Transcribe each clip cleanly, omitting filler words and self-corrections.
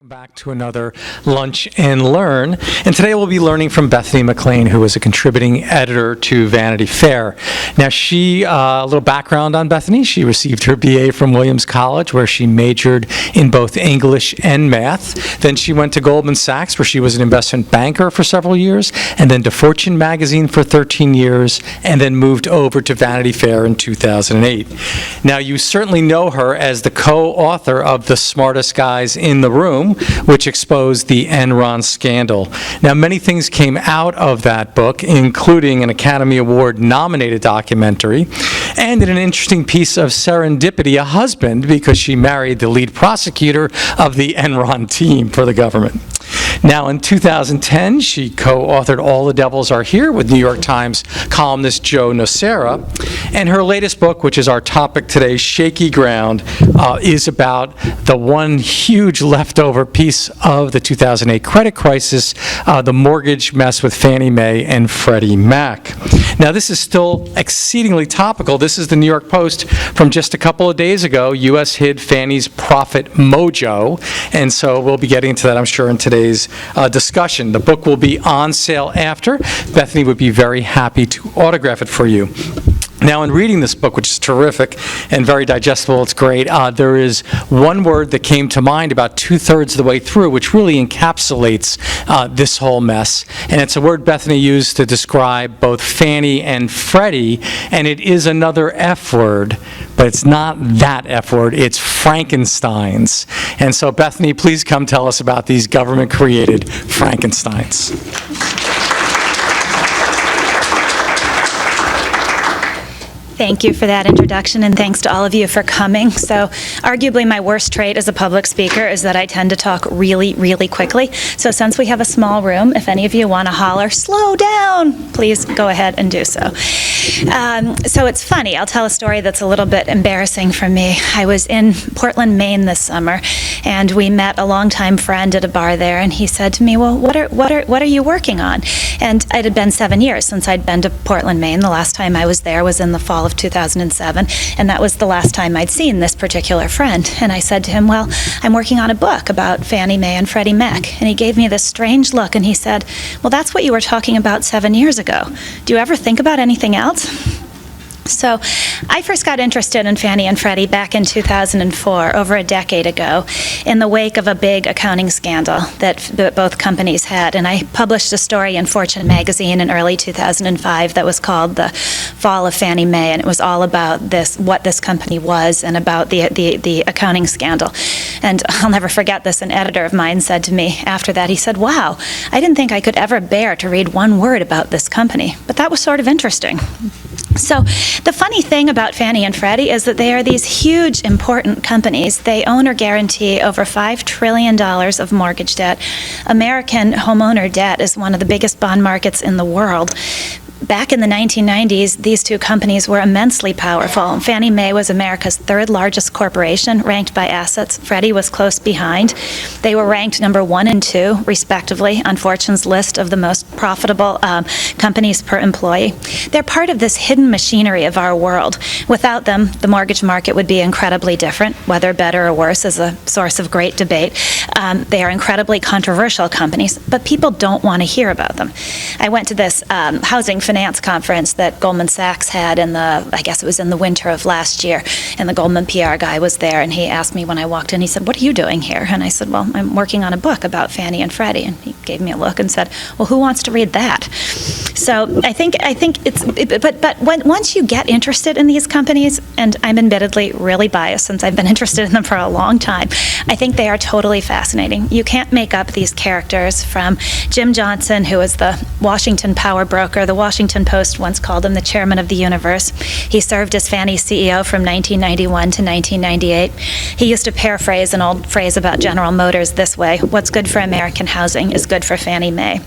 Back to another Lunch and Learn. And today we'll be learning from Bethany McLean, who is a contributing editor to Vanity Fair. Now a little background on Bethany. She received her BA from Williams College, where she majored in both English and math. Then she went to Goldman Sachs, where she was an investment banker for several years, and then to Fortune magazine for 13 years, and then moved over to Vanity Fair in 2008. Now you certainly know her as the co-author of The Smartest Guys in the Room, which exposed the Enron scandal. Now, many things came out of that book, including an Academy Award-nominated documentary, and in an interesting piece of serendipity, a husband, because she married the lead prosecutor of the Enron team for the government. Now, in 2010, she co-authored All the Devils Are Here with New York Times columnist Joe Nocera, and her latest book, which is our topic today, Shaky Ground, is about the one huge leftover piece of the 2008 credit crisis, the mortgage mess with Fannie Mae and Freddie Mac. Now, this is still exceedingly topical. This is the New York Post from just a couple of days ago. U.S. hid Fannie's profit mojo, and so we'll be getting into that, I'm sure, in today's discussion. The book will be on sale after. Bethany would be very happy to autograph it for you. Now, in reading this book, which is terrific and very digestible, it's great, there is one word that came to mind about two-thirds of the way through, which really encapsulates this whole mess. And it's a word Bethany used to describe both Fannie and Freddie, and it is another F word, but it's not that F word, it's Frankenstein's. And so, Bethany, please come tell us about these government-created Frankensteins. Thank you for that introduction, and thanks to all of you for coming. So, arguably my worst trait as a public speaker is that I tend to talk really, really quickly. So since we have a small room, if any of you want to holler, slow down, please go ahead and do so. So it's funny, I'll tell a story that's a little bit embarrassing for me. I was in Portland, Maine this summer, and we met a longtime friend at a bar there, and he said to me, well, what are you working on? And it had been 7 years since I'd been to Portland, Maine. The last time I was there was in the fall of 2007, and that was the last time I'd seen this particular friend. And I said to him, well, I'm working on a book about Fannie Mae and Freddie Mac. And he gave me this strange look, and he said, well, that's what you were talking about 7 years ago. Do you ever think about anything else? So I first got interested in Fannie and Freddie back in 2004, over a decade ago, in the wake of a big accounting scandal that both companies had. And I published a story in Fortune magazine in early 2005 that was called The Fall of Fannie Mae, and it was all about what this company was and about the accounting scandal. And I'll never forget this. An editor of mine said to me after that, he said, wow, I didn't think I could ever bear to read one word about this company, but that was sort of interesting. So the funny thing about Fannie and Freddie is that they are these huge, important companies. They own or guarantee over $5 trillion of mortgage debt. American homeowner debt is one of the biggest bond markets in the world. Back in the 1990s, these two companies were immensely powerful. Fannie Mae was America's third largest corporation, ranked by assets. Freddie was close behind. They were ranked number 1 and 2, respectively, on Fortune's list of the most profitable companies per employee. They're part of this hidden machinery of our world. Without them, the mortgage market would be incredibly different. Whether better or worse is a source of great debate. They are incredibly controversial companies, but people don't want to hear about them. I went to this housing finance conference that Goldman Sachs had I guess it was in the winter of last year, and the Goldman PR guy was there, and he asked me when I walked in, he said, what are you doing here? And I said, well, I'm working on a book about Fannie and Freddie, and he gave me a look and said, well, who wants to read that? So I think once you get interested in these companies, and I'm admittedly really biased since I've been interested in them for a long time, I think they are totally fascinating. You can't make up these characters, from Jim Johnson, who was the Washington power broker. The Washington Post once called him the chairman of the universe. He served as Fannie's CEO from 1991 to 1998. He used to paraphrase an old phrase about General Motors this way: what's good for American housing is good for Fannie Mae.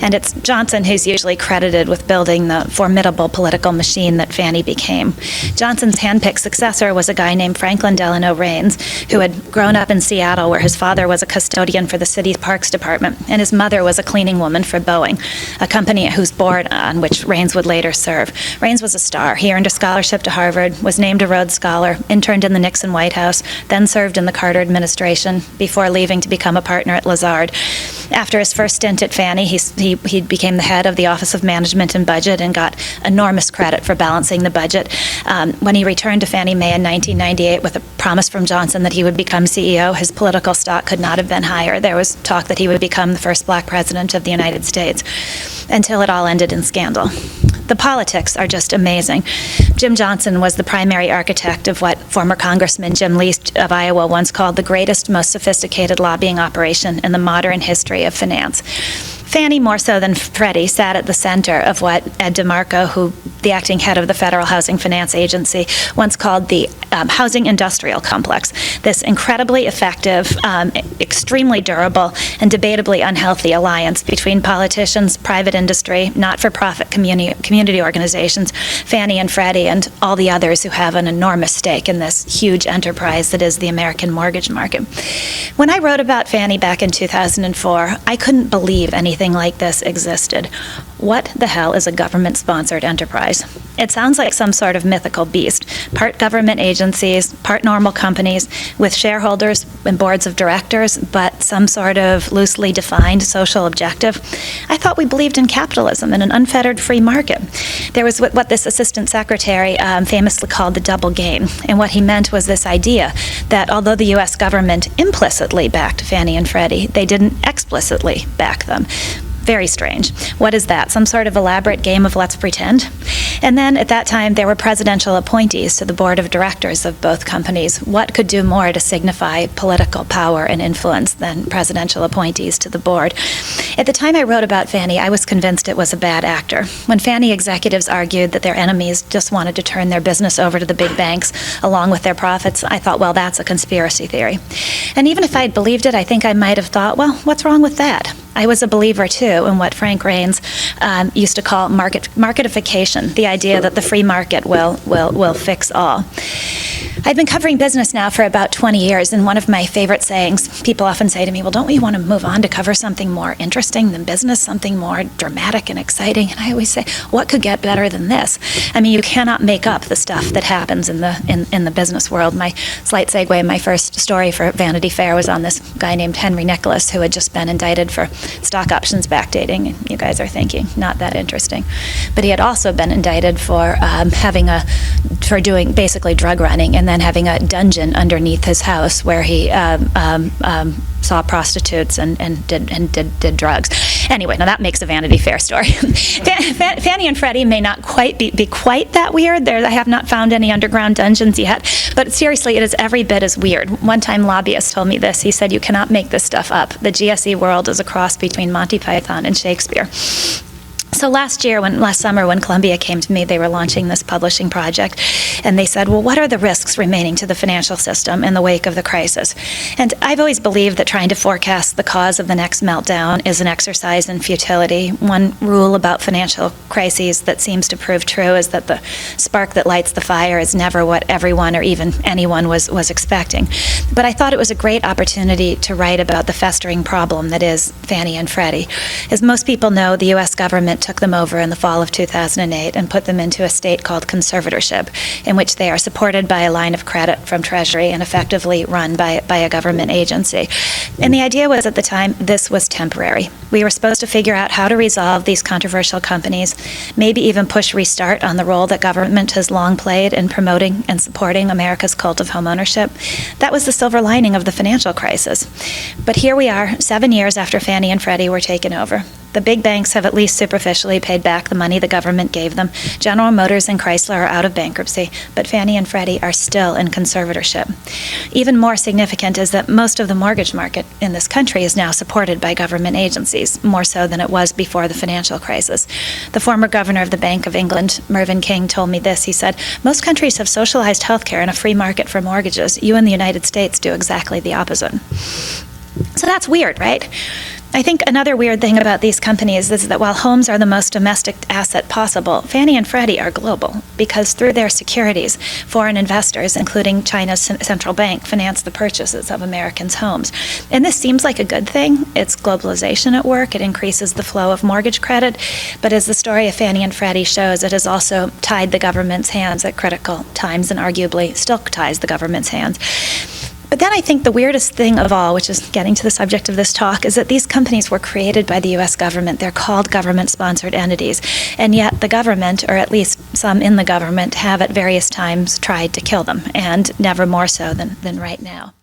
And it's Johnson who's usually credited credited with building the formidable political machine that Fannie became. Johnson's handpicked successor was a guy named Franklin Delano Raines, who had grown up in Seattle, where his father was a custodian for the city's parks department, and his mother was a cleaning woman for Boeing, a company whose board on which Raines would later serve. Raines was a star. He earned a scholarship to Harvard, was named a Rhodes Scholar, interned in the Nixon White House, then served in the Carter administration before leaving to become a partner at Lazard. After his first stint at Fannie, he became the head of the Office of Management and Budget and got enormous credit for balancing the budget. When he returned to Fannie Mae in 1998 with a promise from Johnson that he would become CEO, his political stock could not have been higher. There was talk that he would become the first black president of the United States, until it all ended in scandal. The politics are just amazing. Jim Johnson was the primary architect of what former Congressman Jim Lee of Iowa once called the greatest, most sophisticated lobbying operation in the modern history of finance. Fannie, more so than Freddie, sat at the center of what Ed DeMarco, who the acting head of the Federal Housing Finance Agency, once called the housing industrial complex. This incredibly effective, extremely durable, and debatably unhealthy alliance between politicians, private industry, not-for-profit community organizations, Fannie and Freddie, and all the others who have an enormous stake in this huge enterprise that is the American mortgage market. When I wrote about Fannie back in 2004, I couldn't believe anything like this existed. What the hell is a government-sponsored enterprise? It sounds like some sort of mythical beast, part government agencies, part normal companies with shareholders and boards of directors, but some sort of loosely defined social objective. I thought we believed in capitalism and an unfettered free market. There was what this assistant secretary famously called the double game, and what he meant was this idea that although the U.S. government implicitly backed Fannie and Freddie, they didn't explicitly back them. Very strange. What is that? Some sort of elaborate game of let's pretend? And then at that time, there were presidential appointees to the board of directors of both companies. What could do more to signify political power and influence than presidential appointees to the board? At the time I wrote about Fannie, I was convinced it was a bad actor. When Fannie executives argued that their enemies just wanted to turn their business over to the big banks along with their profits, I thought, well, that's a conspiracy theory. And even if I'd believed it, I think I might have thought, well, what's wrong with that? I was a believer, too, in what Frank Raines used to call marketification, the idea that the free market will fix all. I've been covering business now for about 20 years, and one of my favorite sayings, people often say to me, well, don't we want to move on to cover something more interesting than business, something more dramatic and exciting? And I always say, what could get better than this? I mean, you cannot make up the stuff that happens in the business world. My slight segue, my first story for Vanity Fair was on this guy named Henry Nicholas, who had just been indicted for stock options backdating. And you guys are thinking, not that interesting. But he had also been indicted for doing basically drug running, and then having a dungeon underneath his house where he saw prostitutes and did drugs. Anyway, now that makes a Vanity Fair story. Fannie and Freddie may not quite be quite that weird. I have not found any underground dungeons yet, but seriously, it is every bit as weird. One time, lobbyist told me this. He said, "You cannot make this stuff up. The GSE world is a cross between Monty Python and Shakespeare." So last summer, when Columbia came to me, they were launching this publishing project, and they said, well, what are the risks remaining to the financial system in the wake of the crisis? And I've always believed that trying to forecast the cause of the next meltdown is an exercise in futility. One rule about financial crises that seems to prove true is that the spark that lights the fire is never what everyone or even anyone was expecting. But I thought it was a great opportunity to write about the festering problem that is Fannie and Freddie. As most people know, the U.S. government took them over in the fall of 2008 and put them into a state called conservatorship, in which they are supported by a line of credit from Treasury and effectively run by a government agency. And the idea was, at the time, this was temporary. We were supposed to figure out how to resolve these controversial companies, maybe even push restart on the role that government has long played in promoting and supporting America's cult of homeownership. That was the silver lining of the financial crisis. But here we are, 7 years after Fannie and Freddie were taken over. The big banks have at least superficially paid back the money the government gave them. General Motors and Chrysler are out of bankruptcy, but Fannie and Freddie are still in conservatorship. Even more significant is that most of the mortgage market in this country is now supported by government agencies, more so than it was before the financial crisis. The former governor of the Bank of England, Mervyn King, told me this. He said, most countries have socialized health care and a free market for mortgages. You in the United States do exactly the opposite. So that's weird, right? I think another weird thing about these companies is that while homes are the most domestic asset possible, Fannie and Freddie are global because through their securities, foreign investors, including China's central bank, finance the purchases of Americans' homes. And this seems like a good thing. It's globalization at work. It increases the flow of mortgage credit. But as the story of Fannie and Freddie shows, it has also tied the government's hands at critical times and arguably still ties the government's hands. But then I think the weirdest thing of all, which is getting to the subject of this talk, is that these companies were created by the U.S. government. They're called government-sponsored entities. And yet the government, or at least some in the government, have at various times tried to kill them, and never more so than right now.